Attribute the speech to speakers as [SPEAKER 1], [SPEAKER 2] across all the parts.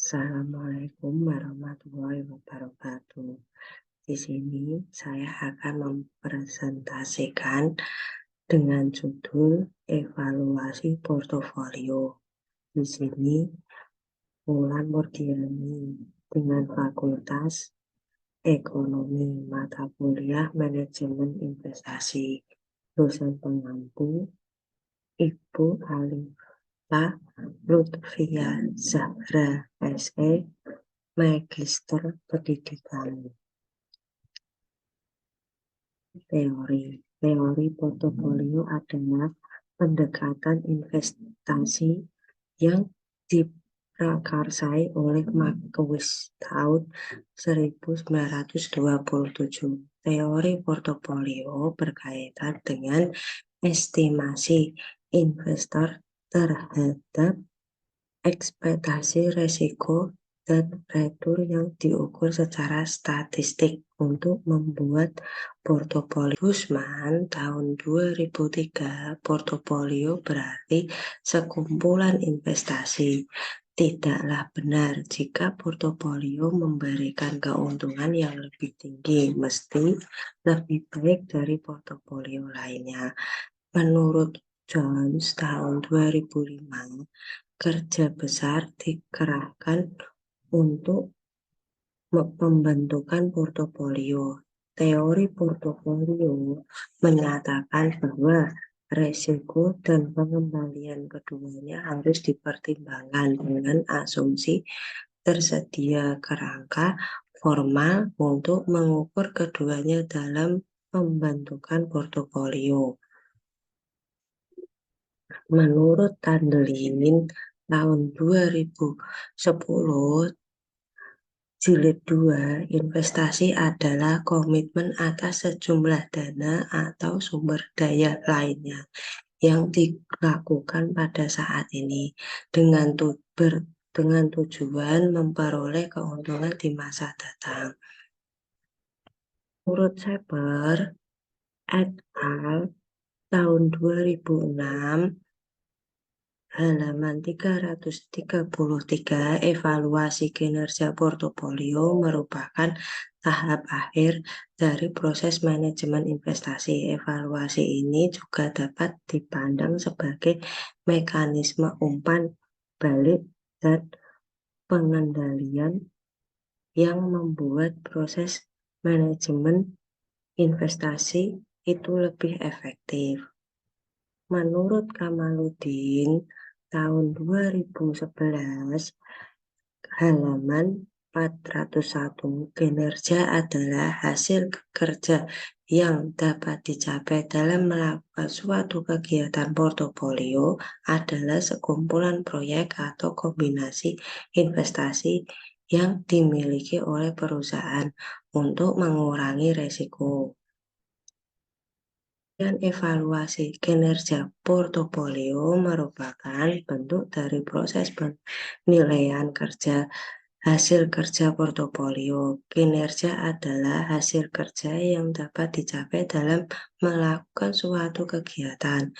[SPEAKER 1] Assalamualaikum warahmatullahi wabarakatuh. Di sini saya akan mempresentasikan dengan judul evaluasi portofolio. Di sini Wulan Murdiani dengan Fakultas Ekonomi mata kuliah Manajemen Investasi. Dosen pengampu Ibu Alifah Lutfia Zahra SE, Magister Pendidikan. Teori portofolio adalah pendekatan investasi yang diprakarsai oleh Marquis tahun 1927. Teori portofolio berkaitan dengan estimasi investor terhadap ekspektasi resiko dan retur yang diukur secara statistik untuk membuat portofolio. Guzman tahun 2003, portofolio berarti sekumpulan investasi. Tidaklah benar jika portofolio memberikan keuntungan yang lebih tinggi, mesti lebih baik dari portofolio lainnya. Menurut Jones tahun 2005, kerja besar dikerahkan untuk pembentukan portofolio. Teori portofolio menyatakan bahwa resiko dan pengembalian keduanya harus dipertimbangkan dengan asumsi tersedia kerangka formal untuk mengukur keduanya dalam pembentukan portofolio. Menurut Tandelin tahun 2010, Jilid 2, investasi adalah komitmen atas sejumlah dana atau sumber daya lainnya yang dilakukan pada saat ini dengan tujuan memperoleh keuntungan di masa datang. Menurut Seper et al. Tahun 2006, halaman 333, evaluasi kinerja portofolio merupakan tahap akhir dari proses manajemen investasi. Evaluasi ini juga dapat dipandang sebagai mekanisme umpan balik dan pengendalian yang membuat proses manajemen investasi itu lebih efektif. Menurut Kamaluddin tahun 2011, halaman 401, kinerja adalah hasil kerja yang dapat dicapai dalam melakukan suatu kegiatan. Portofolio adalah sekumpulan proyek atau kombinasi investasi yang dimiliki oleh perusahaan untuk mengurangi risiko. Dan evaluasi kinerja portofolio merupakan bentuk dari proses penilaian hasil kerja portofolio. Kinerja adalah hasil kerja yang dapat dicapai dalam melakukan suatu kegiatan.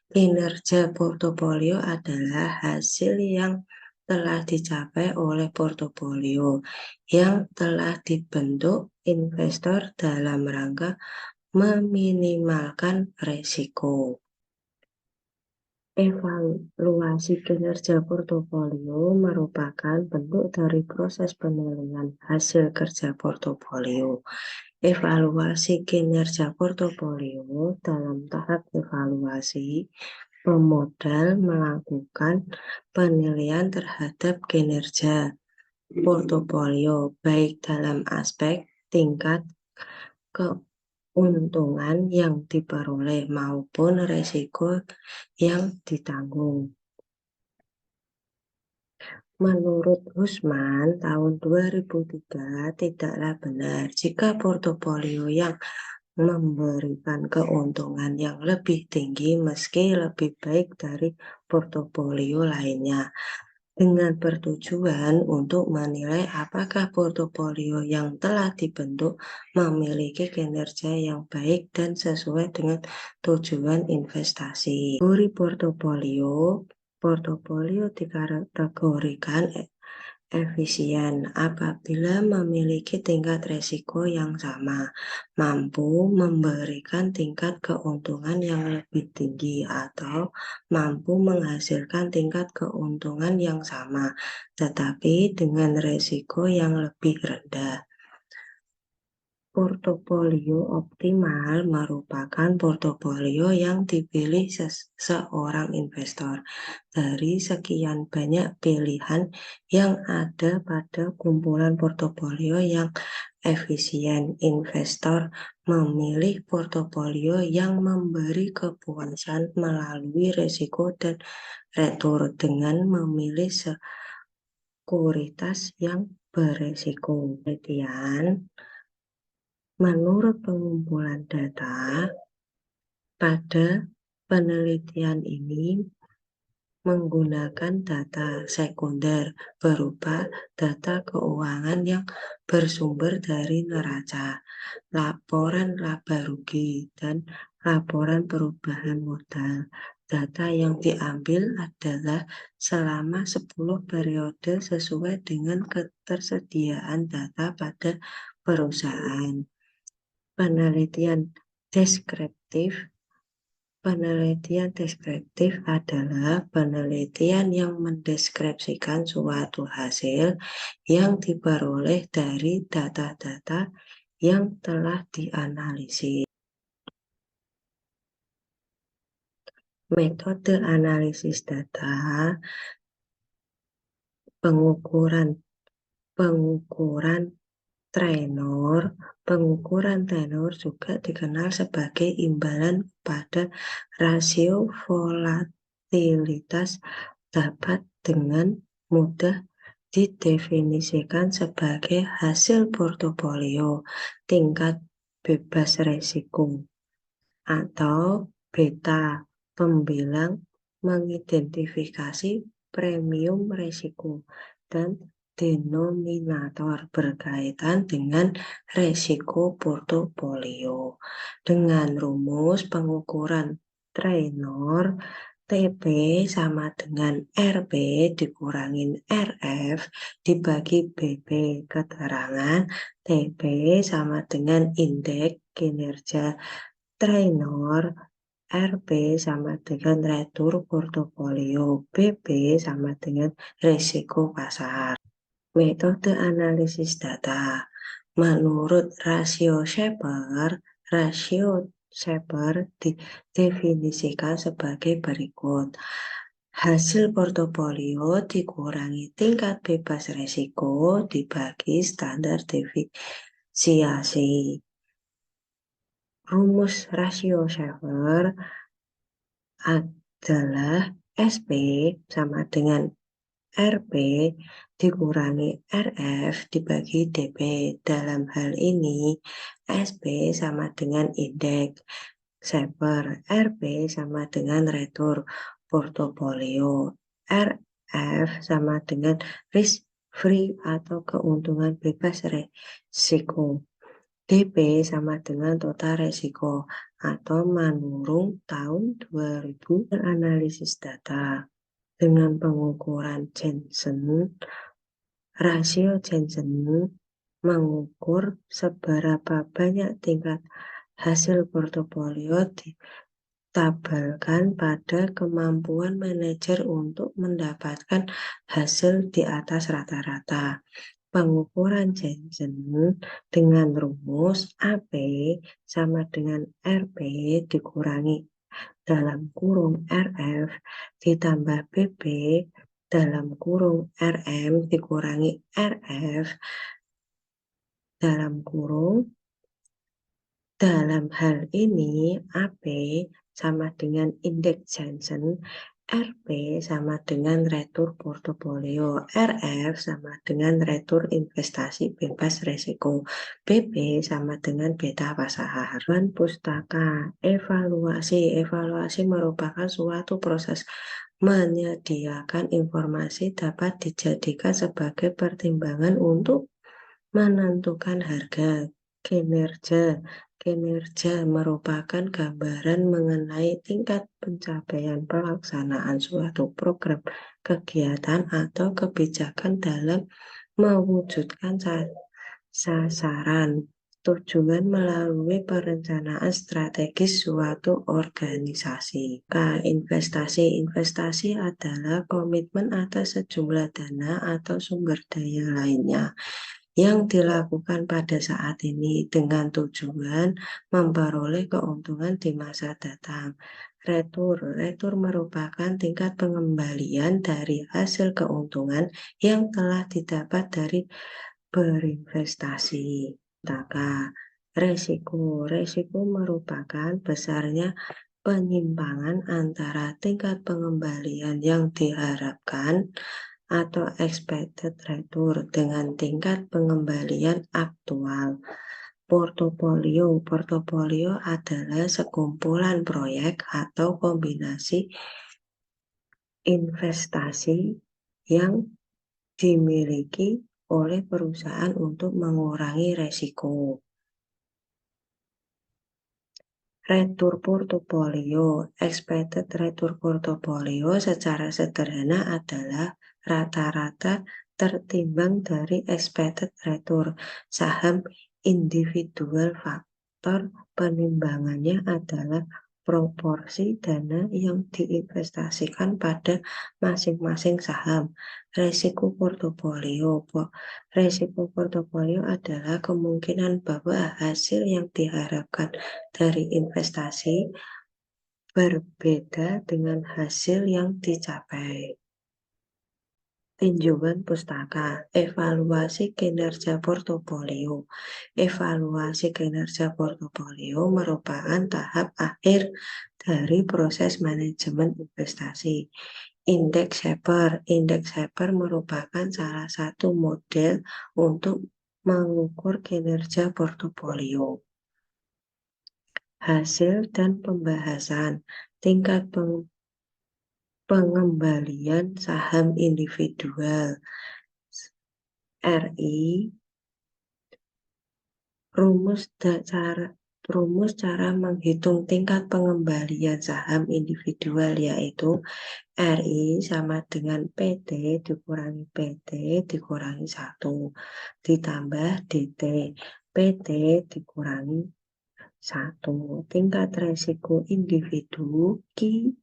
[SPEAKER 1] Kinerja portofolio adalah hasil yang telah dicapai oleh portofolio yang telah dibentuk investor dalam rangka meminimalkan risiko. Evaluasi kinerja portofolio merupakan bentuk dari proses penilaian hasil kerja portofolio. Evaluasi kinerja portofolio dalam tahap evaluasi, pemodal melakukan penilaian terhadap kinerja portofolio baik dalam aspek tingkat keuntungan yang diperoleh maupun risiko yang ditanggung. Menurut Guzman tahun 2003, tidaklah benar jika portofolio yang memberikan keuntungan yang lebih tinggi meski lebih baik dari portofolio lainnya, dengan bertujuan untuk menilai apakah portofolio yang telah dibentuk memiliki kinerja yang baik dan sesuai dengan tujuan investasi. Teori portofolio dikategorikan efisien apabila memiliki tingkat risiko yang sama, mampu memberikan tingkat keuntungan yang lebih tinggi, atau mampu menghasilkan tingkat keuntungan yang sama, tetapi dengan risiko yang lebih rendah. Portofolio optimal merupakan portofolio yang dipilih seorang investor dari sekian banyak pilihan yang ada pada kumpulan portofolio yang efisien. Investor memilih portofolio yang memberi kepuasan melalui risiko dan retur dengan memilih sekuritas yang beresiko. Menurut pengumpulan data, pada penelitian ini menggunakan data sekunder berupa data keuangan yang bersumber dari neraca, laporan laba rugi, dan laporan perubahan modal. Data yang diambil adalah selama 10 periode sesuai dengan ketersediaan data pada perusahaan. Penelitian deskriptif adalah penelitian yang mendeskripsikan suatu hasil yang diperoleh dari data-data yang telah dianalisis. Metode analisis data, pengukuran tenor. Pengukuran tenor juga dikenal sebagai imbalan pada rasio volatilitas, dapat dengan mudah didefinisikan sebagai hasil portofolio tingkat bebas risiko atau beta, pembilang mengidentifikasi premium risiko, dan denominator berkaitan dengan risiko portofolio. Dengan rumus pengukuran tenor, TP sama dengan RP dikurangin RF dibagi BP. Keterangan TP sama dengan indeks kinerja tenor, RP sama dengan retur portofolio, BP sama dengan risiko pasar. Metode analisis data. Menurut rasio Shaper didefinisikan sebagai berikut. Hasil portofolio dikurangi tingkat bebas risiko dibagi standar deviasi. Rumus rasio Shaper adalah SP sama dengan RP dikurangi RF dibagi DP. Dalam hal ini, SP sama dengan indeks Shaper, RP sama dengan retur portofolio, RF sama dengan risk free atau keuntungan bebas risiko, DP sama dengan total risiko atau menurung tahun 2000. Analisis data dengan pengukuran Jensen. Rasio Jensen mengukur seberapa banyak tingkat hasil portofolio ditabalkan pada kemampuan manajer untuk mendapatkan hasil di atas rata-rata. Pengukuran Jensen dengan rumus AP sama dengan RP dikurangi dalam kurung RF ditambah BP dalam kurung RM dikurangi RF dalam kurung. Dalam hal ini AP sama dengan indeks Jensen, RP sama dengan retur portofolio, RF sama dengan retur investasi bebas risiko, BP sama dengan beta pasar. Pustaka evaluasi merupakan suatu proses menyediakan informasi dapat dijadikan sebagai pertimbangan untuk menentukan harga, kinerja, Kinerja merupakan gambaran mengenai tingkat pencapaian pelaksanaan suatu program, kegiatan, atau kebijakan dalam mewujudkan sasaran tujuan melalui perencanaan strategis suatu organisasi. Investasi. Investasi adalah komitmen atas sejumlah dana atau sumber daya lainnya yang dilakukan pada saat ini dengan tujuan memperoleh keuntungan di masa datang. Retur. Retur merupakan tingkat pengembalian dari hasil keuntungan yang telah didapat dari berinvestasi. Taka. Resiko. Resiko merupakan besarnya penyimpangan antara tingkat pengembalian yang diharapkan atau expected return dengan tingkat pengembalian aktual. Portofolio. Portofolio adalah sekumpulan proyek atau kombinasi investasi yang dimiliki oleh perusahaan untuk mengurangi resiko. Retur portofolio. Expected return portofolio secara sederhana adalah rata-rata tertimbang dari expected return saham individual. Faktor penimbangannya adalah proporsi dana yang diinvestasikan pada masing-masing saham. Risiko portofolio. Risiko portofolio adalah kemungkinan bahwa hasil yang diharapkan dari investasi berbeda dengan hasil yang dicapai. Tinjauan pustaka. Evaluasi kinerja portofolio. Evaluasi kinerja portofolio merupakan tahap akhir dari proses manajemen investasi. Indeks Shaper. Indeks Shaper merupakan salah satu model untuk mengukur kinerja portofolio. Hasil dan pembahasan. Tingkat pengembalian saham individual RI. Rumus cara menghitung tingkat pengembalian saham individual yaitu RI sama dengan PT dikurangi PT dikurangi 1 ditambah DT. PT dikurangi 1. Tingkat resiko individu Q1.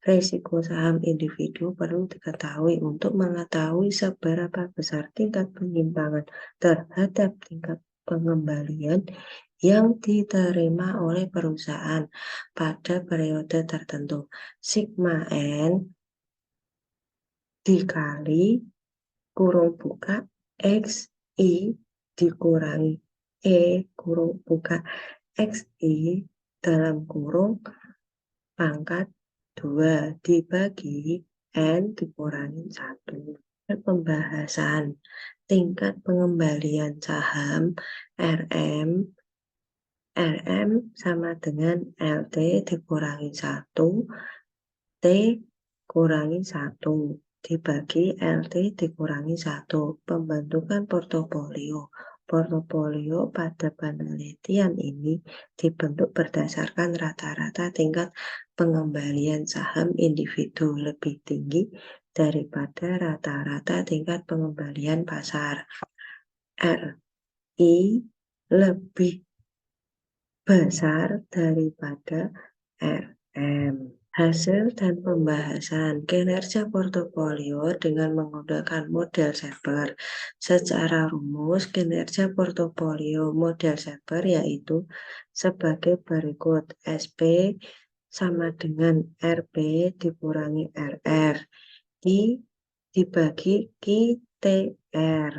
[SPEAKER 1] Resiko saham individu perlu diketahui untuk mengetahui seberapa besar tingkat penyimpangan terhadap tingkat pengembalian yang diterima oleh perusahaan pada periode tertentu. Sigma N dikali kurung buka XI dikurangi E kurung buka XI dalam kurung pangkat 2 dibagi N dikurangi 1. Pembahasan tingkat pengembalian saham RM. RM sama dengan LT dikurangi 1 T kurangi 1 dibagi LT dikurangi 1. Pembentukan portofolio. Portofolio pada penelitian ini dibentuk berdasarkan rata-rata tingkat pengembalian saham individu lebih tinggi daripada rata-rata tingkat pengembalian pasar. RI lebih besar daripada RM. Hasil dan pembahasan kinerja portofolio dengan menggunakan model Shaper. Secara rumus, kinerja portofolio model Shaper yaitu sebagai berikut. SP sama dengan RP dikurangi RR. I dibagi QTR.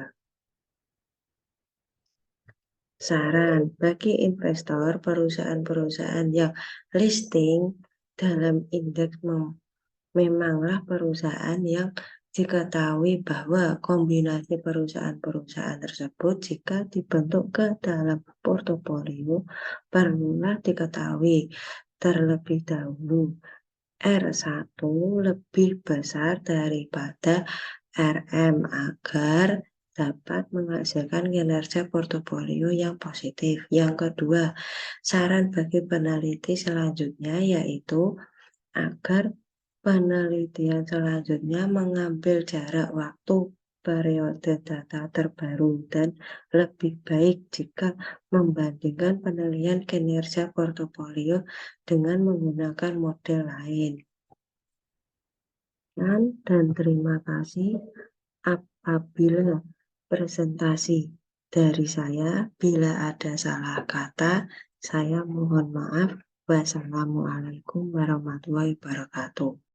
[SPEAKER 1] Saran bagi investor perusahaan-perusahaan yang listing dalam indeks memanglah perusahaan yang diketahui bahwa kombinasi perusahaan-perusahaan tersebut jika dibentuk ke dalam portofolio perlulah diketahui terlebih dahulu R1 lebih besar daripada RM agar dapat menghasilkan kinerja portofolio yang positif. Yang kedua, saran bagi peneliti selanjutnya yaitu agar penelitian selanjutnya mengambil jarak waktu periode data terbaru dan lebih baik jika membandingkan penilaian kinerja portofolio dengan menggunakan model lain. Dan terima kasih apabila presentasi dari saya. Bila ada salah kata, saya mohon maaf. Wassalamualaikum warahmatullahi wabarakatuh.